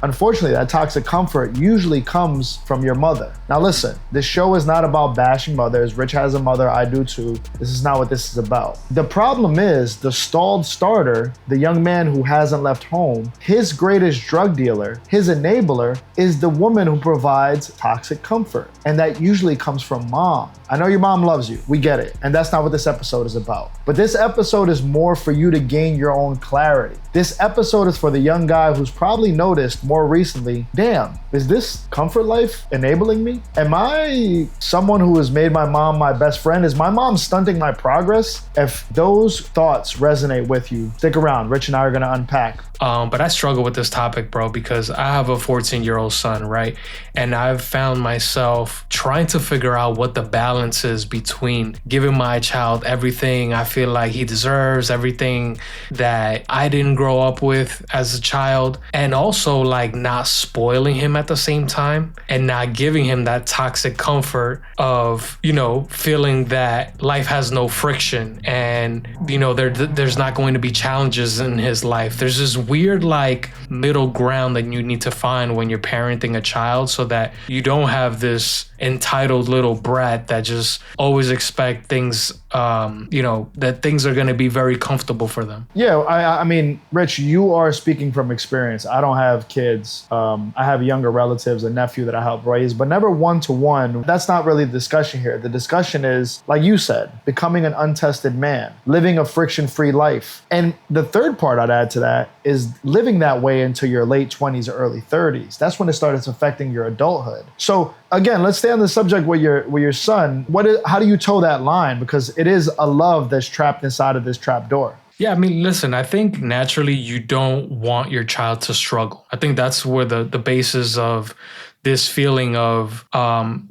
Unfortunately, that toxic comfort usually comes from your mother. Now listen, this show is not about bashing mothers. Rich has a mother, I do too. This is not what this is about. The problem is the stalled starter, the young man who hasn't left home, his greatest drug dealer, his enabler, is the woman who provides toxic comfort. And that usually comes from mom. I know your mom loves you, we get it. And that's not what this episode is about. But this episode is more for you to gain your own clarity. This episode is for the young guy who's probably noticed more recently, damn, is this comfort life enabling me? Am I someone who has made my mom my best friend? Is my mom stunting my progress? If those thoughts resonate with you, stick around. Rich and I are gonna unpack. But I struggle with this topic, bro, because I have a 14-year-old son, right? And I've found myself trying to figure out what the balance is between giving my child everything I feel like he deserves, everything that I didn't grow up with as a child, and also like not spoiling him at the same time and not giving him that toxic comfort of, you know, feeling that life has no friction and, you know, there's not going to be challenges in his life. There's this weird like middle ground that you need to find when you're parenting a child so that you don't have this entitled little brat that just always expect things, you know, that things are going to be very comfortable for them. Yeah, I mean, Rich, you are speaking from experience. I don't have kids. I have younger relatives, a nephew that I help raise, but never one-to-one. That's not really the discussion here. The discussion is, like you said, becoming an untested man, living a friction-free life. And the third part I'd add to that is living that way into your late 20s or early 30s. That's when it starts affecting your adulthood. So again, let's stay on the subject with your son. How do you toe that line? Because it is a love that's trapped inside of this trap door. Yeah, I mean, listen, I think naturally you don't want your child to struggle. I think that's where the basis of this feeling of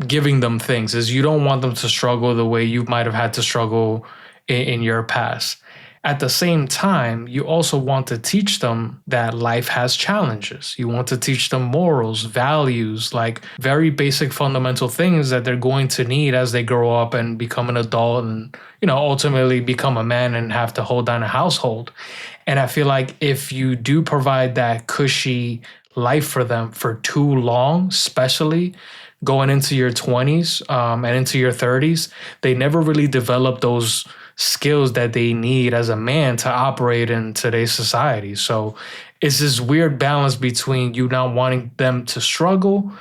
giving them things is you don't want them to struggle the way you might have had to struggle in your past. At the same time, you also want to teach them that life has challenges. You want to teach them morals, values, like very basic fundamental things that they're going to need as they grow up and become an adult and, you know, ultimately become a man and have to hold down a household. And I feel like if you do provide that cushy life for them for too long, especially going into your 20s and into your 30s, they never really develop those skills that they need as a man to operate in today's society. So it's this weird balance between you not wanting them to struggle,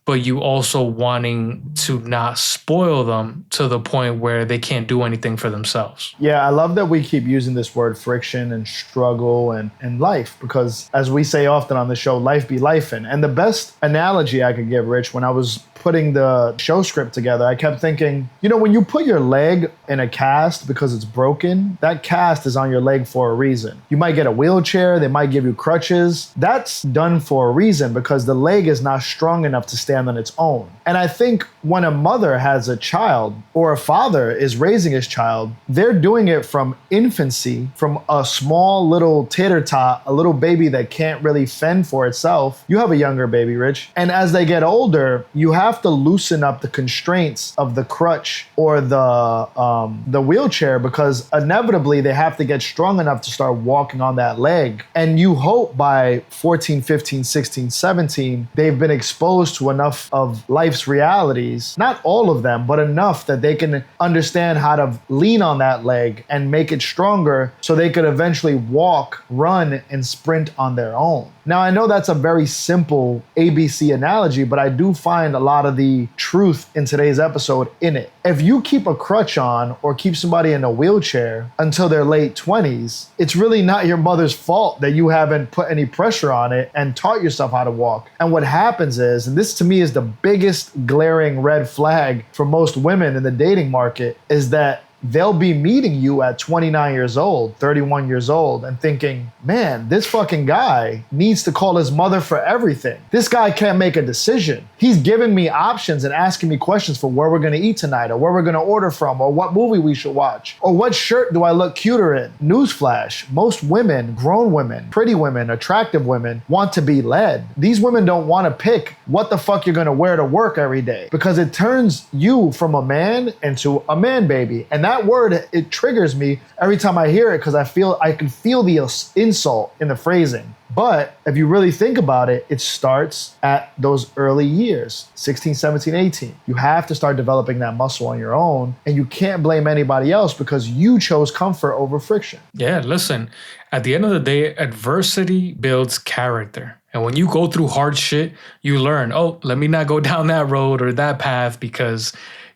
but you also wanting to not spoil them to the point where they can't do anything for themselves. Yeah, I love that we keep using this word friction and struggle and life, because as we say often on the show, life be lifing. And the best analogy I could give, Rich, when I was putting the show script together, I kept thinking, you know, when you put your leg in a cast because it's broken, that cast is on your leg for a reason. You might get a wheelchair, they might give you crutches. That's done for a reason because the leg is not strong enough to stand on its own. And I think when a mother has a child or a father is raising his child, they're doing it from infancy, from a small little tater-tot, a little baby that can't really fend for itself. You have a younger baby, Rich. And as they get older, you have to loosen up the constraints of the crutch or the wheelchair, because inevitably they have to get strong enough to start walking on that leg. And you hope by 14, 15, 16, 17, they've been exposed to enough of life's realities, not all of them, but enough that they can understand how to lean on that leg and make it stronger so they could eventually walk, run, and sprint on their own. Now, I know that's a very simple ABC analogy, but I do find a lot of the truth in today's episode in it. If you keep a crutch on or keep somebody in a wheelchair until their late 20s, it's really not your mother's fault that you haven't put any pressure on it and taught yourself how to walk. And what happens is, and this to me is the biggest glaring red flag for most women in the dating market, is that they'll be meeting you at 29 years old, 31 years old, and thinking, man, this fucking guy needs to call his mother for everything. This guy can't make a decision. He's giving me options and asking me questions for where we're gonna eat tonight, or where we're gonna order from, or what movie we should watch, or what shirt do I look cuter in. Newsflash, most women, grown women, pretty women, attractive women, want to be led. These women don't wanna pick what the fuck you're gonna wear to work every day, because it turns you from a man into a man baby. And that that word, it triggers me every time I hear it because I can feel the insult in the phrasing. But if you really think about it, it starts at those early years, 16, 17, 18. You have to start developing that muscle on your own, and you can't blame anybody else because you chose comfort over friction. Yeah, listen, at the end of the day, adversity builds character. And when you go through hard shit, you learn, oh, let me not go down that road or that path because,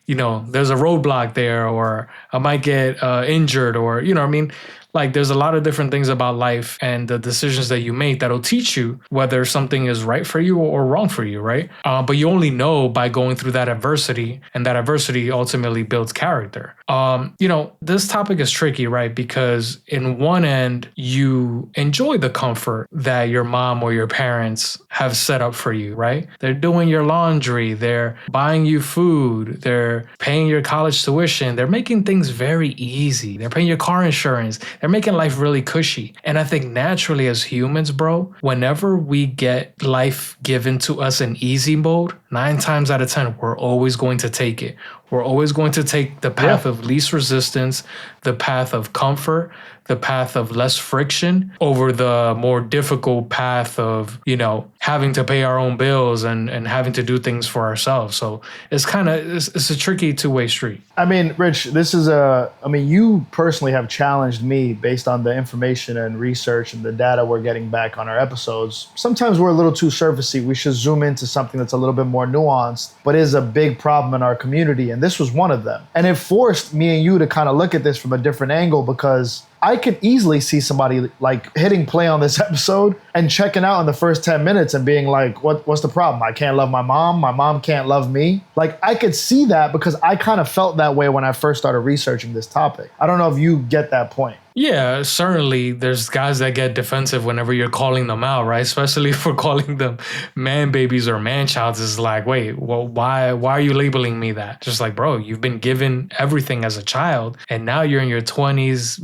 there's a roadblock there, or I might get injured, or, what I mean? Like, there's a lot of different things about life and the decisions that you make that'll teach you whether something is right for you or wrong for you, right? But you only know by going through that adversity, and that adversity ultimately builds character. This topic is tricky, right? Because in one end, you enjoy the comfort that your mom or your parents have set up for you, right? They're doing your laundry, they're buying you food, they're paying your college tuition, they're making things very easy, they're paying your car insurance, they're making life really cushy. And I think naturally as humans, bro, whenever we get life given to us in easy mode, 9 times out of 10, we're always going to take it. We're always going to take the path of least resistance, the path of comfort, the path of less friction over the more difficult path of, having to pay our own bills and having to do things for ourselves. So it's it's a tricky two-way street. I mean, Rich, you personally have challenged me based on the information and research and the data we're getting back on our episodes. Sometimes we're a little too surfacey. We should zoom into something that's a little bit more nuanced, but is a big problem in our community. And this was one of them. And it forced me and you to kind of look at this from a different angle, because I could easily see somebody like hitting play on this episode and checking out in the first 10 minutes and being like, what's the problem? I can't love my mom can't love me. Like, I could see that because I kind of felt that way when I first started researching this topic. I don't know if you get that point. Yeah, certainly there's guys that get defensive whenever you're calling them out, right? Especially for calling them man babies or man childs. It's like, wait, well, why are you labeling me that? Just like, bro, you've been given everything as a child, and now you're in your 20s,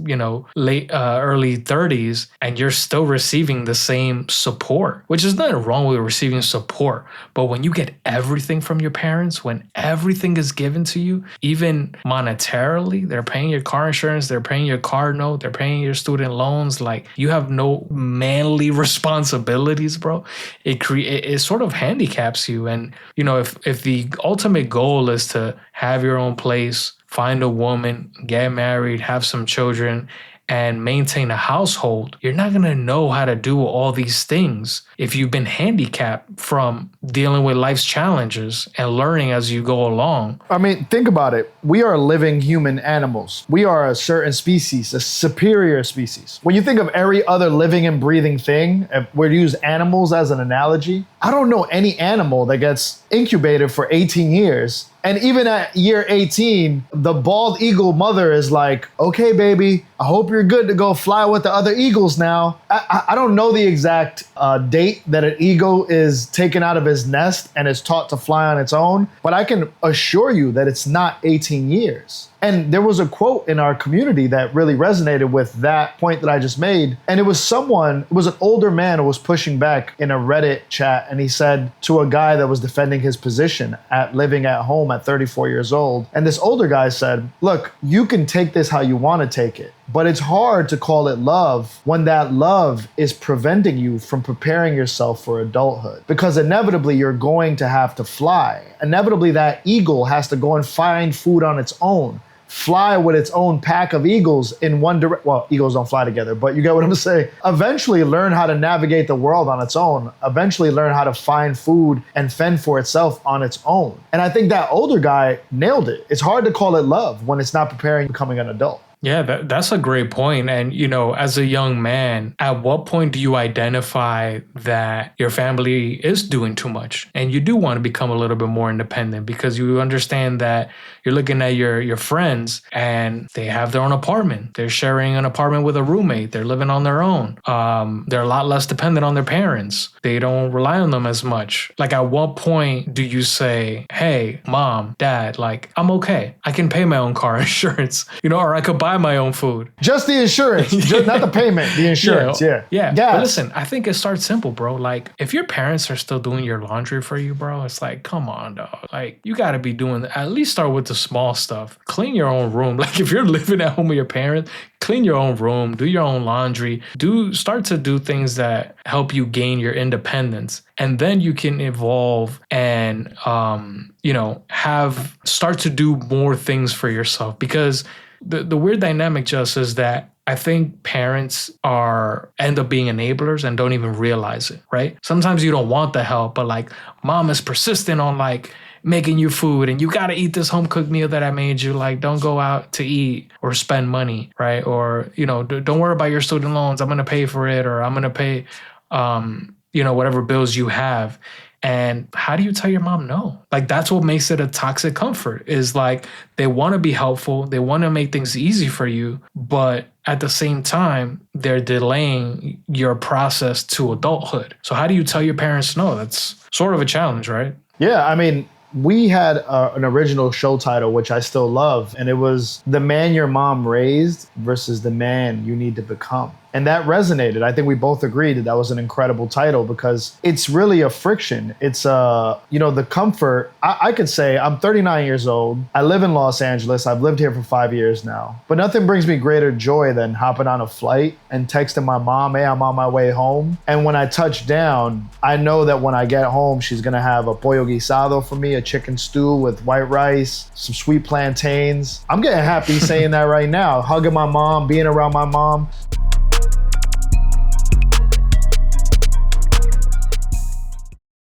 late, early 30s, and you're still receiving the same support, which is nothing wrong with receiving support. But when you get everything from your parents, when everything is given to you, even monetarily, they're paying your car insurance, they're paying your car note, they're paying your student loans, like, you have no manly responsibilities, bro. It sort of handicaps you. And, if the ultimate goal is to have your own place, find a woman, get married, have some children, and maintain a household, you're not going to know how to do all these things if you've been handicapped from dealing with life's challenges and learning as you go along. I mean, think about it. We are living human animals. We are a certain species, a superior species. When you think of every other living and breathing thing, if we're to use animals as an analogy, I don't know any animal that gets incubated for 18 years. And even at year 18, the bald eagle mother is like, okay, baby, I hope you're good to go fly with the other eagles now. I don't know the exact date that an eagle is taken out of his nest and is taught to fly on its own, but I can assure you that it's not 18 years. And there was a quote in our community that really resonated with that point that I just made. And it was an older man who was pushing back in a Reddit chat. And he said to a guy that was defending his position at living at home at 34 years old. And this older guy said, look, you can take this how you want to take it, but it's hard to call it love when that love is preventing you from preparing yourself for adulthood. Because inevitably you're going to have to fly. Inevitably that eagle has to go and find food on its own, fly with its own pack of eagles in one direction. Well, eagles don't fly together, but you get what I'm saying. Eventually learn how to navigate the world on its own. Eventually learn how to find food and fend for itself on its own. And I think that older guy nailed it. It's hard to call it love when it's not preparing becoming an adult. Yeah, that's a great point. And, as a young man, at what point do you identify that your family is doing too much and you do want to become a little bit more independent, because you understand that you're looking at your friends and they have their own apartment. They're sharing an apartment with a roommate. They're living on their own. They're a lot less dependent on their parents. They don't rely on them as much. Like, at what point do you say, hey, mom, dad, like, I'm okay. I can pay my own car insurance, or I could buy buy my own food. Just the insurance, not the payment, the insurance. Yeah. But listen, I think it starts simple, bro. Like, if your parents are still doing your laundry for you, bro, it's like, come on, dog. Like, you got to be doing, at least start with the small stuff. Clean your own room. Like, if you're living at home with your parents, clean your own room, do your own laundry, start to do things that help you gain your independence. And then you can evolve and, start to do more things for yourself. Because the weird dynamic just is that I think parents end up being enablers and don't even realize it, right? Sometimes you don't want the help, but like mom is persistent on like making you food and you got to eat this home cooked meal that I made you. Like, don't go out to eat or spend money, right? Or, don't worry about your student loans. I'm going to pay for it, or I'm going to pay, whatever bills you have. And how do you tell your mom no? Like, that's what makes it a toxic comfort, is like they want to be helpful. They want to make things easy for you. But at the same time, they're delaying your process to adulthood. So how do you tell your parents no? That's sort of a challenge, right? Yeah, I mean, we had an original show title, which I still love, and it was The Man Your Mom Raised versus The Man You Need to Become. And that resonated. I think we both agreed that was an incredible title because it's really a friction. It's, the comfort. I could say I'm 39 years old. I live in Los Angeles. I've lived here for 5 years now. But nothing brings me greater joy than hopping on a flight and texting my mom, hey, I'm on my way home. And when I touch down, I know that when I get home, she's going to have a pollo guisado for me, a chicken stew with white rice, some sweet plantains. I'm getting happy saying that right now. Hugging my mom, being around my mom.